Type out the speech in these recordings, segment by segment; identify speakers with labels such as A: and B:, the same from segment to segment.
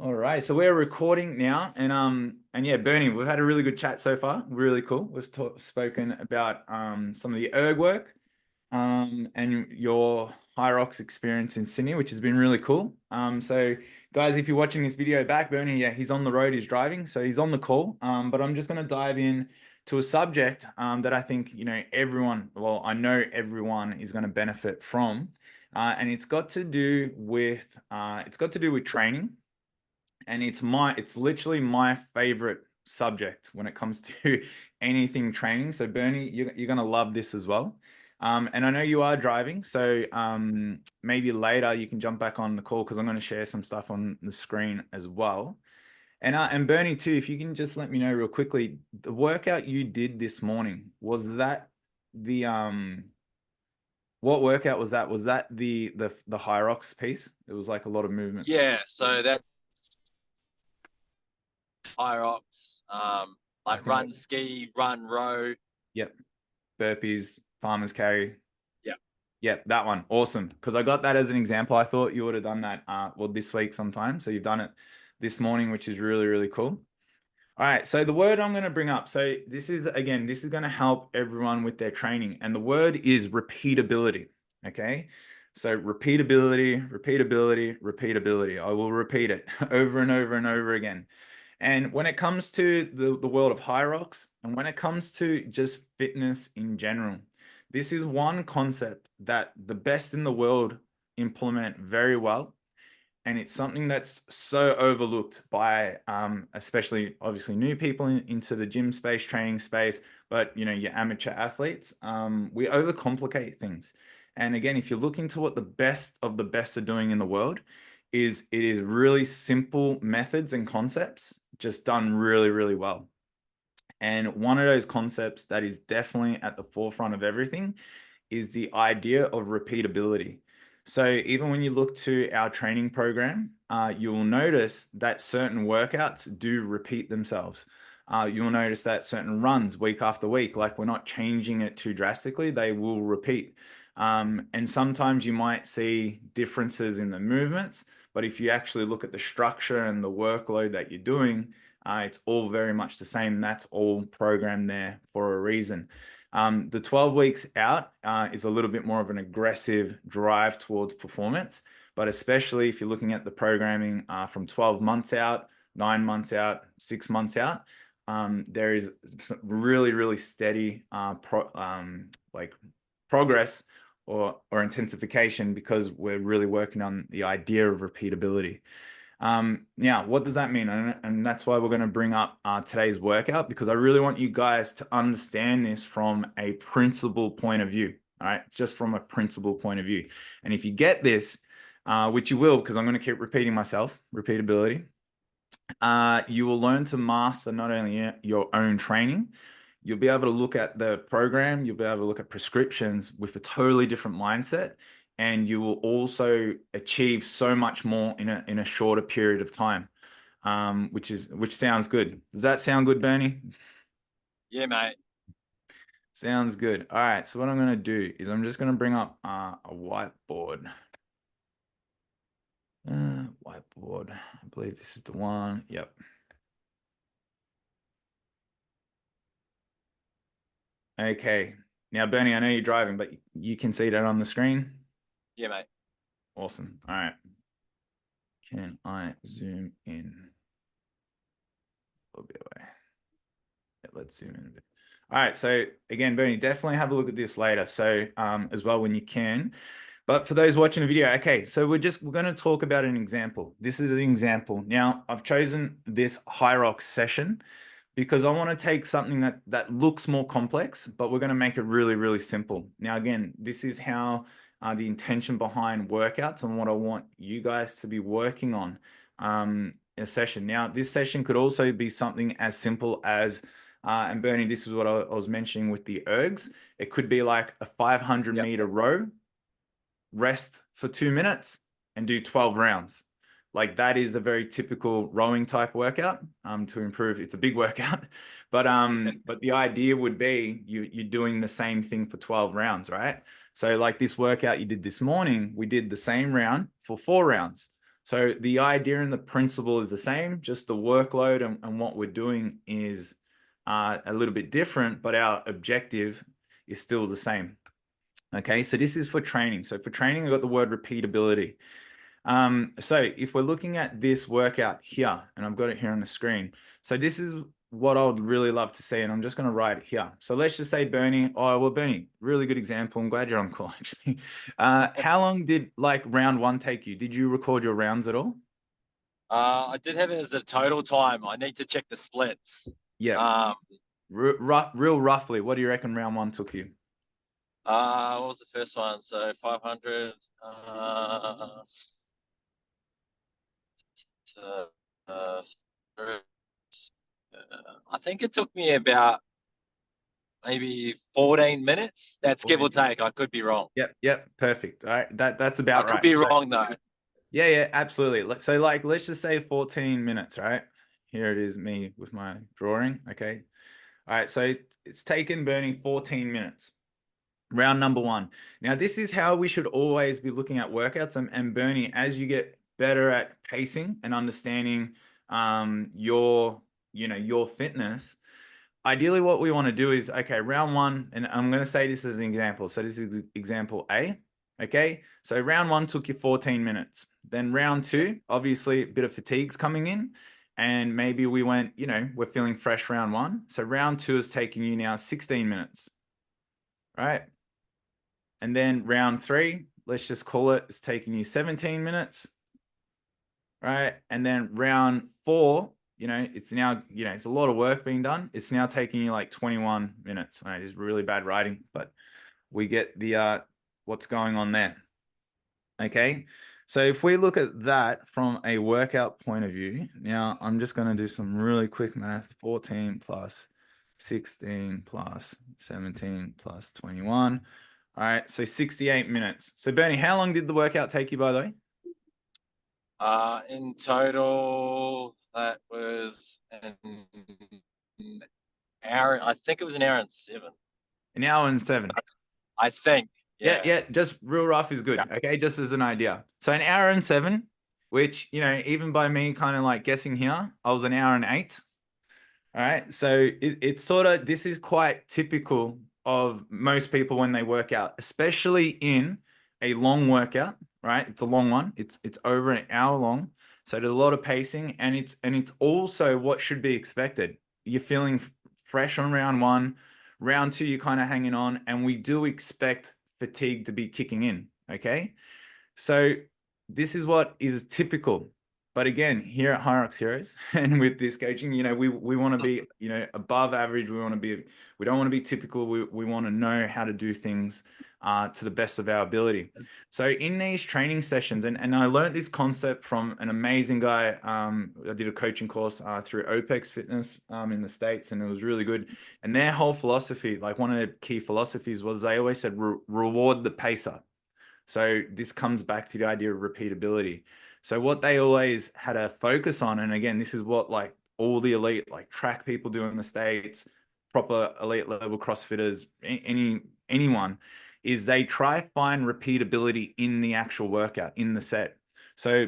A: All right, so we're recording now, and yeah, Bernie, we've had a really good chat so far. Really cool. We've spoken about some of the erg work, and your HYROX experience in Sydney, which has been really cool. So guys, if you're watching this video back, Bernie, yeah, he's on the road, he's driving, so he's on the call. But I'm just going to dive in to a subject that I think everyone, well, I know everyone is going to benefit from, and it's got to do with training. And it's literally my favorite subject when it comes to anything training. So Bernie, you're gonna love this as well. And I know you are driving, so maybe later you can jump back on the call because I'm going to share some stuff on the screen as well. And Bernie too, if you can just let me know real quickly, the workout you did this morning, was that the what workout was that? Was that the HYROX piece? It was like a lot of movements.
B: Yeah, so that HYROX,
A: I
B: like
A: think,
B: run ski, run row.
A: yep. Burpees, farmers carry.
B: Yeah.
A: Yep, that one. Awesome. Because I got that as an example. I thought you would have done that well this week sometime. So you've done it this morning, which is really, really cool. All right. So the word I'm going to bring up. So this is going to help everyone with their training. And the word is repeatability. Okay. So repeatability, repeatability, repeatability. I will repeat it over and over and over again. And when it comes to the world of HYROX, and when it comes to just fitness in general, this is one concept that the best in the world implement very well. And it's something that's so overlooked by especially obviously new people into the gym space, training space, but your amateur athletes. We overcomplicate things. And again, if you're looking to what the best of the best are doing in the world, it is really simple methods and concepts just done really, really well. And one of those concepts that is definitely at the forefront of everything is the idea of repeatability. So even when you look to our training program, you will notice that certain workouts do repeat themselves. You'll notice that certain runs week after week, like we're not changing it too drastically, they will repeat. And sometimes you might see differences in the movements, but if you actually look at the structure and the workload that you're doing, it's all very much the same. That's all programmed there for a reason. The 12 weeks out is a little bit more of an aggressive drive towards performance, but especially if you're looking at the programming from 12 months out, 9 months out, 6 months out, there is some really, really steady progress or intensification because we're really working on the idea of repeatability. Now, what does that mean? And that's why we're going to bring up today's workout, because I really want you guys to understand this from a principle point of view. All right, just from a principle point of view. And if you get this, which you will, because I'm going to keep repeating myself, repeatability, you will learn to master not only your own training, you'll be able to look at the program, you'll be able to look at prescriptions with a totally different mindset, and you will also achieve so much more in a shorter period of time, which sounds good. Does that sound good, Bernie?
B: Yeah, mate.
A: Sounds good. All right, so what I'm going to do is I'm just going to bring up a whiteboard. Whiteboard. I believe this is the one. Yep. Okay. Now, Bernie, I know you're driving, but you can see that on the screen.
B: Yeah, mate.
A: Awesome. All right. Can I zoom in a little bit away? Yeah, let's zoom in a bit. All right. So again, Bernie, definitely have a look at this later. So as well when you can. But for those watching the video, okay, so we're going to talk about an example. This is an example. Now, I've chosen this HYROX session because I want to take something that looks more complex, but we're going to make it really, really simple. Now, again, this is how the intention behind workouts and what I want you guys to be working on in a session. Now, this session could also be something as simple as, and Bernie, this is what I was mentioning with the ergs. It could be like a 500-meter row, rest for 2 minutes, and do 12 rounds. Like that is a very typical rowing type workout to improve. It's a big workout, but the idea would be you're doing the same thing for 12 rounds, right? So like this workout you did this morning, we did the same round for 4 rounds. So the idea and the principle is the same, just the workload and what we're doing is a little bit different, but our objective is still the same. Okay, so this is for training. So for training, we've got the word repeatability. So if we're looking at this workout here, and I've got it here on the screen. So this is what I would really love to see, and I'm just going to write it here. So let's just say Bernie. Oh, well, Bernie, really good example. I'm glad you're on call, actually. How long did like round one take you? Did you record your rounds at all?
B: I did have it as a total time. I need to check the splits.
A: Yeah.
B: Um,
A: Real roughly, what do you reckon round one took you?
B: what was the first one? So 500. Uh, uh, I think it took me about maybe 14 minutes. That's give or take. I could be wrong.
A: Yep, perfect. All right, that's
B: I
A: about
B: could
A: right.
B: be
A: So,
B: wrong though.
A: yeah, absolutely. So like, let's just say 14 minutes, right? Here it is, me with my drawing. Okay. All right, so it's taken Bernie 14 minutes. Round number one. Now, this is how we should always be looking at workouts. And Bernie, as you get better at pacing and understanding your fitness, ideally what we want to do is, okay, round one, and I'm going to say this as an example. So this is example A. Okay, so round one took you 14 minutes. Then round two, obviously a bit of fatigue's coming in. And maybe we went, we're feeling fresh round one. So round two is taking you now 16 minutes, right? And then round three, let's just call it, it's taking you 17 minutes, right? And then round four, it's now, it's a lot of work being done. It's now taking you like 21 minutes. All right, it's really bad writing, but we get the what's going on there. Okay. So if we look at that from a workout point of view, now I'm just going to do some really quick math. 14 plus 16 plus 17 plus 21. All right, so 68 minutes. So Bernie, how long did the workout take you, by the way?
B: In total, that was an hour. I think it was an hour and 7.
A: An hour and 7.
B: I think. Yeah.
A: Yeah, just real rough is good.
B: Yeah.
A: Okay, just as an idea. So an hour and 7, which, even by me kind of like guessing here, I was an hour and 8. All right. So it's sort of, this is quite typical of most people when they work out, especially in a long workout, right? It's a long one. It's over an hour long. So there's a lot of pacing, and it's also what should be expected. You're feeling fresh on round one. Round two, you're kind of hanging on, and we do expect fatigue to be kicking in. Okay. So this is what is typical. But again, here at HYROX Heroes and with this coaching, we want to be, above average. We don't want to be typical. We want to know how to do things to the best of our ability. So in these training sessions, and I learned this concept from an amazing guy. I did a coaching course through OPEX Fitness in the States, and it was really good. And their whole philosophy, like one of their key philosophies was they always said, reward the pacer. So this comes back to the idea of repeatability. So what they always had a focus on, and again, this is what like all the elite like track people do in the States, proper elite level CrossFitters, anyone, is they try find repeatability in the actual workout, in the set. So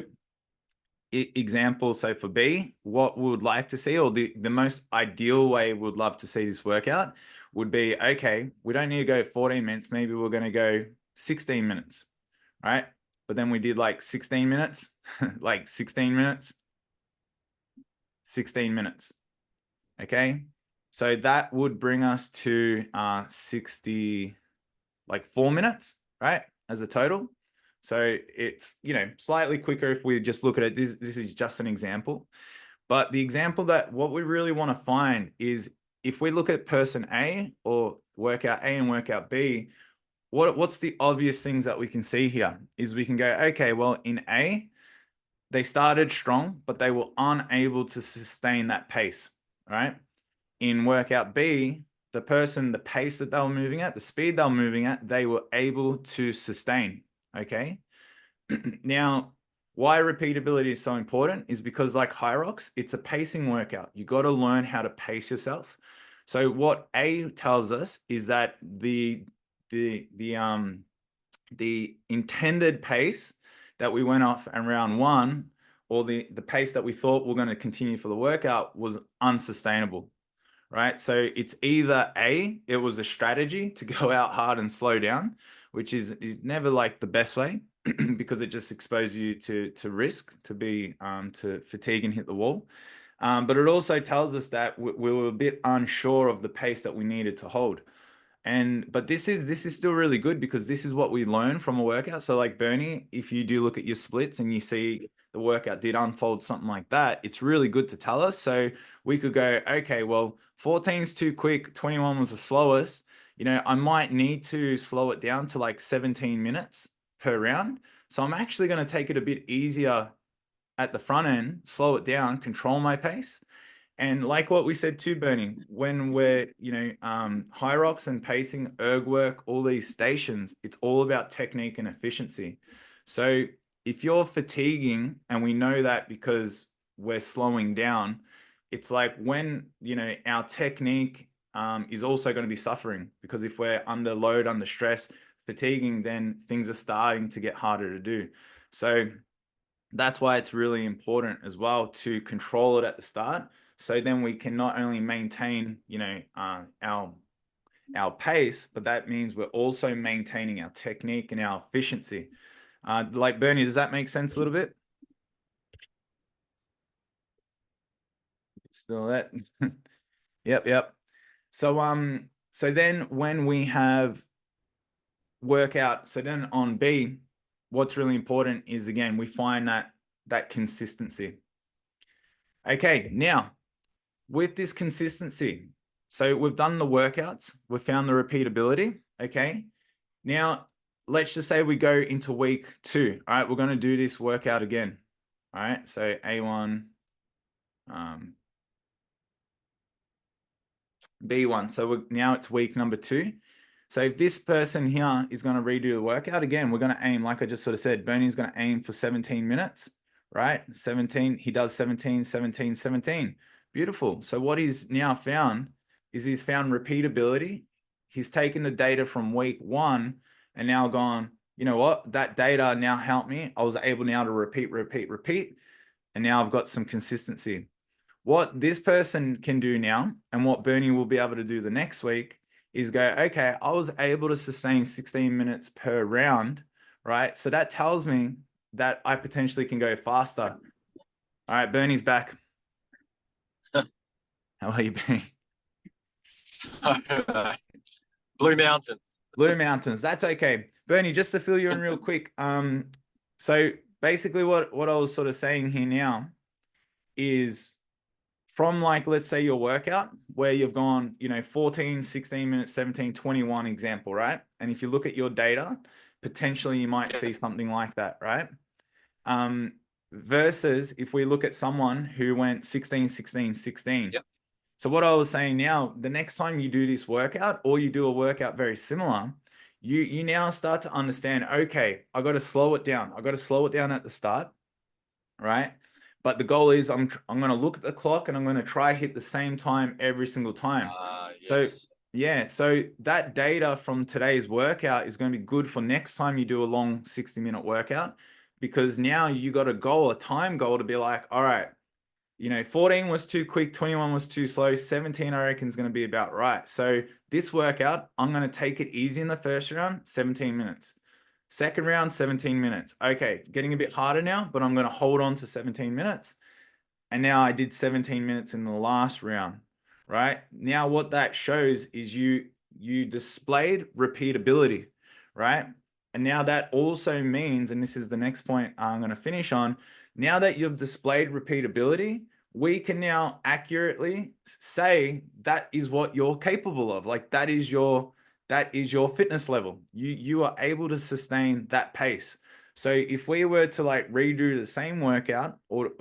A: example, so for B, what we would like to see, or the most ideal way we would love to see this workout would be, okay, we don't need to go 14 minutes. Maybe we're going to go 16 minutes, right? But then we did like 16 minutes, like 16 minutes, 16 minutes. Okay. So that would bring us to 4 minutes, right? As a total. So it's, slightly quicker if we just look at it. This is just an example. But the example that what we really want to find is if we look at person A or workout A and workout B, what's the obvious things that we can see here is we can go, okay, well, in A, they started strong, but they were unable to sustain that pace, right? In workout B, the pace that they were moving at, the speed they were moving at, they were able to sustain, okay? Now, why repeatability is so important is because like HYROX, it's a pacing workout. You got to learn how to pace yourself. So what A tells us is that the intended pace that we went off in round one, or the pace that we thought we're going to continue for the workout, was unsustainable, right? So it's either A, it was a strategy to go out hard and slow down, which is never like the best way because it just exposes you to risk, to fatigue and hit the wall. But it also tells us that we were a bit unsure of the pace that we needed to hold. But this is still really good because this is what we learn from a workout. So like Bernie, if you do look at your splits and you see the workout did unfold something like that, it's really good to tell us. So we could go, okay, well, 14 is too quick, 21 was the slowest. You know, I might need to slow it down to like 17 minutes per round. So I'm actually going to take it a bit easier at the front end, slow it down, control my pace. And like what we said too, Bernie, when we're, HYROX and pacing, erg work, all these stations, it's all about technique and efficiency. So if you're fatiguing, and we know that because we're slowing down, it's like when, our technique is also going to be suffering, because if we're under load, under stress, fatiguing, then things are starting to get harder to do. So that's why it's really important as well to control it at the start. So then we can not only maintain, our pace, but that means we're also maintaining our technique and our efficiency. Like Bernie, does that make sense a little bit? Still that? Yep. So then when we have workout, so then on B, what's really important is, again, we find that consistency. Okay, now with this consistency, so we've done the workouts, we've found the repeatability. Okay, now let's just say we go into week 2. All right, we're going to do this workout again. All right, so A1, B1. So now it's week number 2. So if this person here is going to redo the workout again, we're going to aim, like I just sort of said, Bernie's going to aim for 17 minutes, right? 17, he does 17, 17, 17. Beautiful. So what he's now found is he's found repeatability. He's taken the data from week 1 and now gone, you know what? That data now helped me. I was able now to repeat. And now I've got some consistency. What this person can do now, and what Bernie will be able to do the next week, is go, okay, I was able to sustain 16 minutes per round, right? So that tells me that I potentially can go faster. All right, Bernie's back. How are you, Bernie?
B: Blue Mountains.
A: Blue Mountains. That's okay. Bernie, just to fill you in real quick. So basically what I was sort of saying here now is, from, like, let's say your workout where you've gone, 14, 16 minutes, 17, 21 example, right? And if you look at your data, potentially you might see something like that, right? Versus if we look at someone who went 16, 16, 16.
B: Yep.
A: So what I was saying now, the next time you do this workout, or you do a workout very similar, you now start to understand, okay, I got to slow it down. I got to slow it down at the start, right? But the goal is I'm going to look at the clock and I'm going to try hit the same time every single time.
B: Yes.
A: So yeah, so that data from today's workout is going to be good for next time you do a long 60-minute workout, because now you got a goal, a time goal, to be like, all right, 14 was too quick, 21 was too slow, 17 I reckon is going to be about right. So this workout, I'm going to take it easy in the first round, 17 minutes. Second round, 17 minutes. Okay, it's getting a bit harder now, but I'm going to hold on to 17 minutes. And now I did 17 minutes in the last round, right? Now what that shows is you displayed repeatability, right? And now that also means, and this is the next point I'm going to finish on, now that you've displayed repeatability, we can now accurately say that is what you're capable of. Like that is your fitness level. You are able to sustain that pace. So if we were to like redo the same workout, or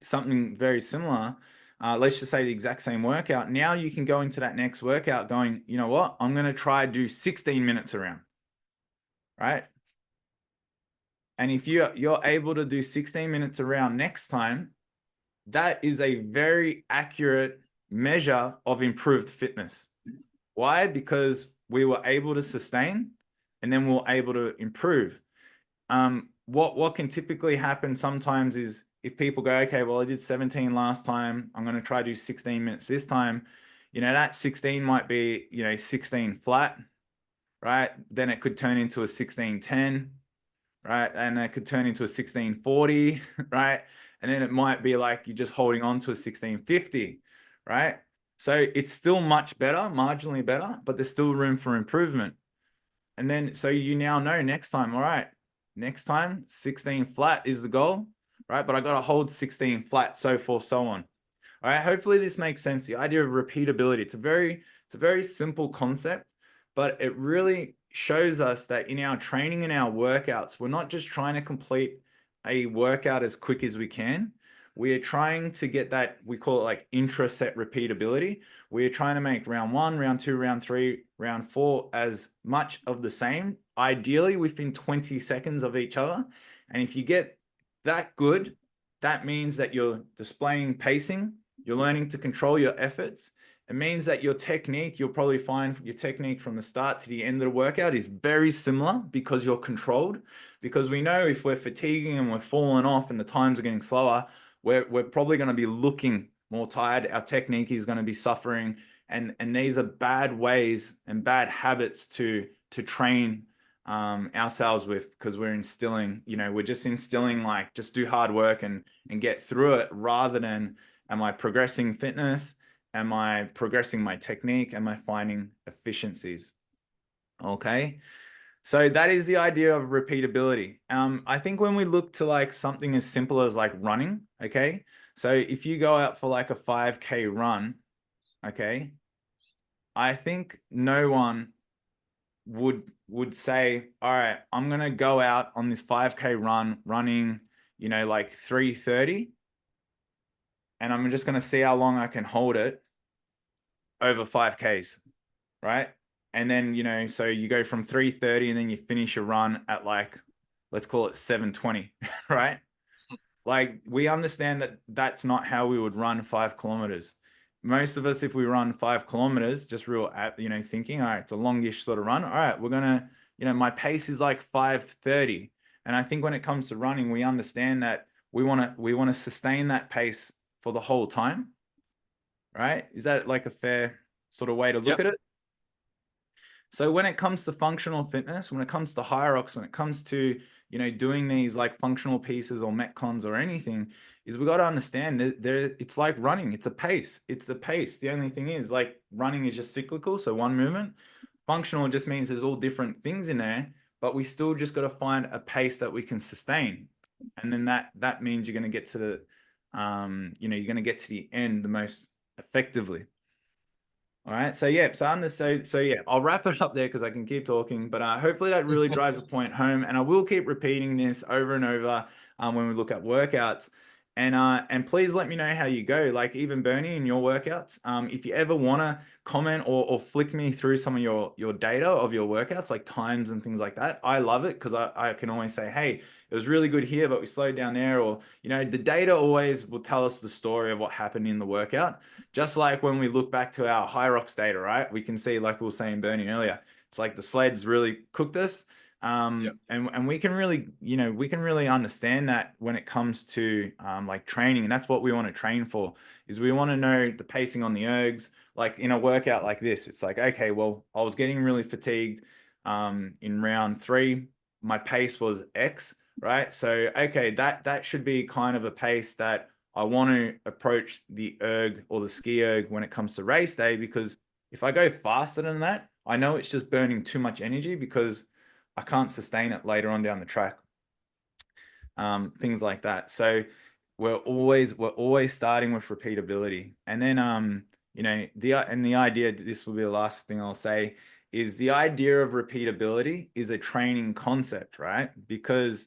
A: something very similar, let's just say the exact same workout, now you can go into that next workout going, you know what, I'm going to try do 16 minutes around, right? And if you're able to do 16 minutes around next time, that is a very accurate measure of improved fitness. Why? Because we were able to sustain and then we're able to improve. What can typically happen sometimes is if people go, okay, well, I did 17 last time, I'm going to try to do 16 minutes this time. That 16 might be, 16 flat, right? Then it could turn into a 16:10, right? And it could turn into a 16:40, right? And then it might be like you're just holding on to a 16:50, right? So it's still much better, marginally better, but there's still room for improvement. And then, so you now know next time, all right, next time 16 flat is the goal, right? But I got to hold 16 flat, so forth, so on. All right. Hopefully this makes sense. The idea of repeatability. It's a very simple concept, but it really shows us that in our training and our workouts, we're not just trying to complete a workout as quick as we can. We are trying to get that, we call it like intra-set repeatability. We are trying to make round 1, round 2, round 3, round 4 as much of the same, ideally within 20 seconds of each other. And if you get that good, that means that you're displaying pacing, you're learning to control your efforts. It means that your technique, you'll probably find your technique from the start to the end of the workout is very similar because you're controlled. Because we know if we're fatiguing and we're falling off and the times are getting slower, we're probably going to be looking more tired. Our technique is going to be suffering. And these are bad ways and bad habits to train ourselves with, because we're instilling, we're just instilling like just do hard work and get through it, rather than am I progressing fitness? Am I progressing my technique? Am I finding efficiencies? Okay. So that is the idea of repeatability. I think when we look to like something as simple as like running, okay. So if you go out for like a 5K run, okay, I think no one would say, all right, I'm gonna go out on this 5K run, running, like 3:30, and I'm just gonna see how long I can hold it over 5Ks, right? And then, so you go from 3:30 and then you finish a run at like, let's call it 7:20, right? Like we understand that that's not how we would run 5 kilometers. Most of us, if we run 5 kilometers, just real, thinking, all right, it's a longish sort of run. All right, we're gonna, my pace is like 5:30. And I think when it comes to running, we understand that we want to sustain that pace for the whole time, right? Is that like a fair sort of way to look
B: Yep.
A: at it? So when it comes to functional fitness, when it comes to HYROX, when it comes to, doing these like functional pieces or metcons or anything, is we got to understand that it's like running. It's a pace. It's the pace. The only thing is like running is just cyclical. So one movement. Functional just means there's all different things in there, but we still just got to find a pace that we can sustain. And then that means you're going to get to the, you're going to get to the end the most effectively. All right. So yeah, so yeah, I'll wrap it up there because I can keep talking, but hopefully that really drives the point home. And I will keep repeating this over and over when we look at workouts. And please let me know how you go. Like even Bernie in your workouts, if you ever want to comment or flick me through some of your data of your workouts, like times and things like that. I love it because I can always say, hey, it was really good here, but we slowed down there. Or, the data always will tell us the story of what happened in the workout. Just like when we look back to our HYROX data, right? We can see, like we were saying Bernie earlier, it's like the sleds really cooked us.
B: Yep.
A: And we can really, we can really understand that when it comes to like training. And that's what we want to train for, is we want to know the pacing on the ergs. Like in a workout like this, it's like, okay, well, I was getting really fatigued in round 3. My pace was X, right? So, okay, that should be kind of a pace that I want to approach the erg or the ski erg when it comes to race day, because if I go faster than that, I know it's just burning too much energy because I can't sustain it later on down the track. Things like that. So we're always starting with repeatability. And then the idea, this will be the last thing I'll say, is the idea of repeatability is a training concept, right? Because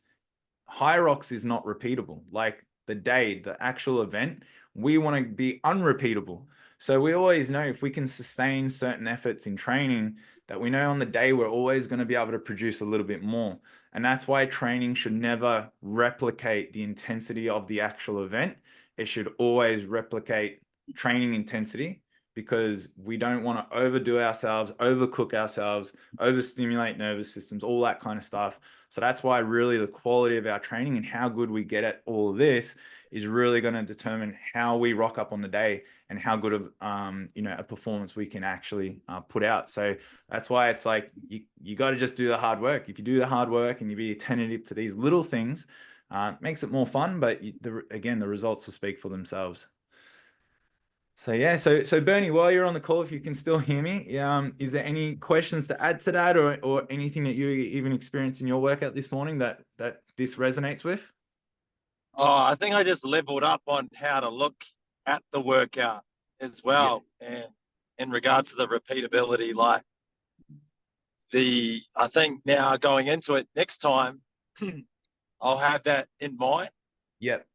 A: HYROX is not repeatable. Like the actual event, we want to be unrepeatable. So we always know if we can sustain certain efforts in training, that we know on the day we're always going to be able to produce a little bit more. And that's why training should never replicate the intensity of the actual event. It should always replicate training intensity, because we don't want to overdo ourselves, overcook ourselves, overstimulate nervous systems, all that kind of stuff. So that's why really the quality of our training and how good we get at all of this is really going to determine how we rock up on the day and how good of a performance we can actually put out. So that's why it's like you got to just do the hard work. If you do the hard work and you be attentive to these little things, it makes it more fun. But again, the results will speak for themselves. So yeah, so Bernie, while you're on the call, if you can still hear me, is there any questions to add to that, or anything that you even experienced in your workout this morning that this resonates with?
B: Oh, I think I just leveled up on how to look at the workout as
A: Yeah,
B: well. And in regards to the repeatability, like I think now going into it next time, I'll have that in mind.
A: yep,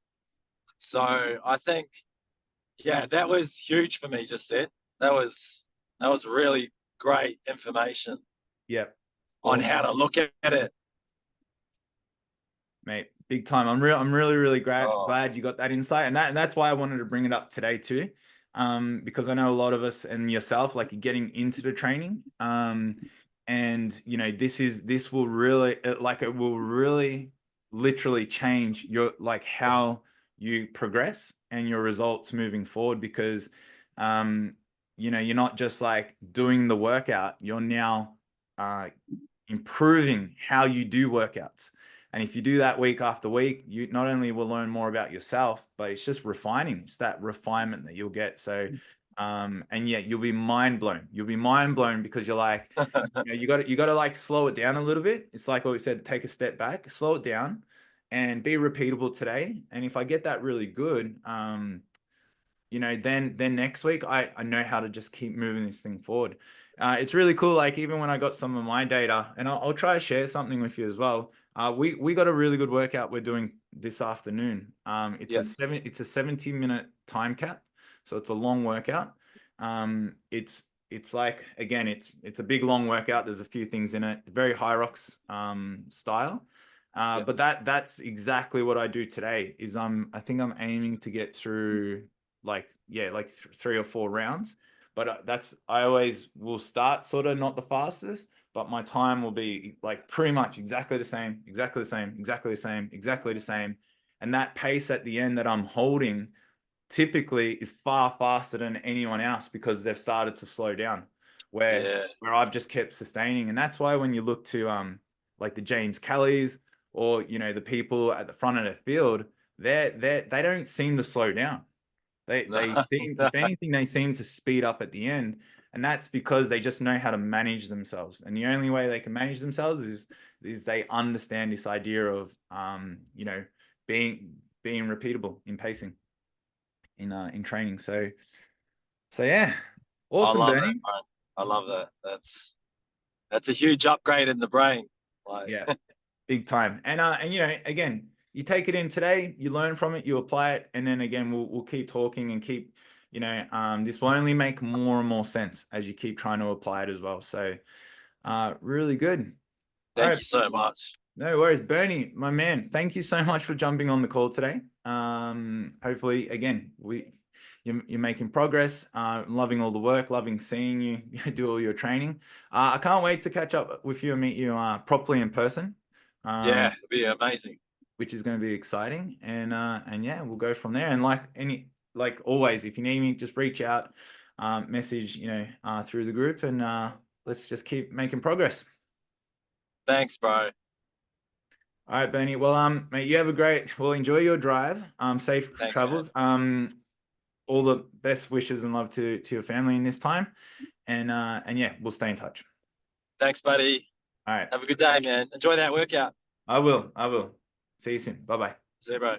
B: So I think, yeah, that was huge for me just then. That was really great information
A: yep,
B: on
A: awesome.
B: how to look at it.
A: Mate, big time. I'm really
B: Oh,
A: glad you got that insight, and that's why I wanted to bring it up today too, because I know a lot of us and yourself, like, you're getting into the training, and this will really, it will really literally change your, like, how you progress and your results moving forward, because you're not just like doing the workout, you're now improving how you do workouts. And if you do that week after week, you not only will learn more about yourself, but it's just refining. It's that refinement that you'll get. So, and yeah, you'll be mind blown. You'll be mind blown because you're like, you got to like slow it down a little bit. It's like what we said, take a step back, slow it down, and be repeatable today. And if I get that really good, then next week I know how to just keep moving this thing forward. It's really cool. Like, even when I got some of my data, and I'll try to share something with you as well. We got a really good workout we're doing this afternoon.
B: yeah,
A: It's a 70-minute time cap, so it's a long workout. It's like, again, it's a big long workout. There's a few things in it, very HYROX style.
B: yeah.
A: But that's exactly what I do today. I think I'm aiming to get through like, yeah, like 3 or 4 rounds. But I always will start sort of not the fastest, but my time will be like pretty much exactly the same, exactly the same, exactly the same, exactly the same. And that pace at the end that I'm holding typically is far faster than anyone else because they've started to slow down, where
B: Yeah.
A: I've just kept sustaining. And that's why when you look to like the James Kellys, or the people at the front of the field, they don't seem to slow down. They seem,
B: No.
A: if anything, they seem to speed up at the end, and that's because they just know how to manage themselves. And the only way they can manage themselves is they understand this idea of being repeatable in pacing, in training. So yeah,
B: I
A: awesome,
B: love it,
A: Bernie.
B: bro. I love that. That's a huge upgrade in the brain. Like,
A: Yeah, big time. And again, you take it in today, you learn from it, you apply it, and then again, we'll keep talking and keep, this will only make more and more sense as you keep trying to apply it as well. So, really good. All
B: thank
A: right,
B: you so much.
A: no worries, Bernie, my man. Thank you so much for jumping on the call today. Hopefully, again, you're making progress. Loving all the work, loving seeing you do all your training. I can't wait to catch up with you and meet you properly in person,
B: Yeah,
A: um,
B: it'd be amazing.
A: which is going to be exciting. And yeah, we'll go from there. And like always, if you need me, just reach out, message through the group, and let's just keep making progress.
B: Thanks, bro.
A: All right, Bernie. Well, mate, you have a well, enjoy your drive. Safe
B: Thanks, man.
A: travels. All the best wishes and love to your family in this time. And yeah, we'll stay in touch.
B: Thanks, buddy.
A: All right.
B: Have a good day, man. Enjoy that workout.
A: I will. See you soon. Bye-bye.
B: See you, bro.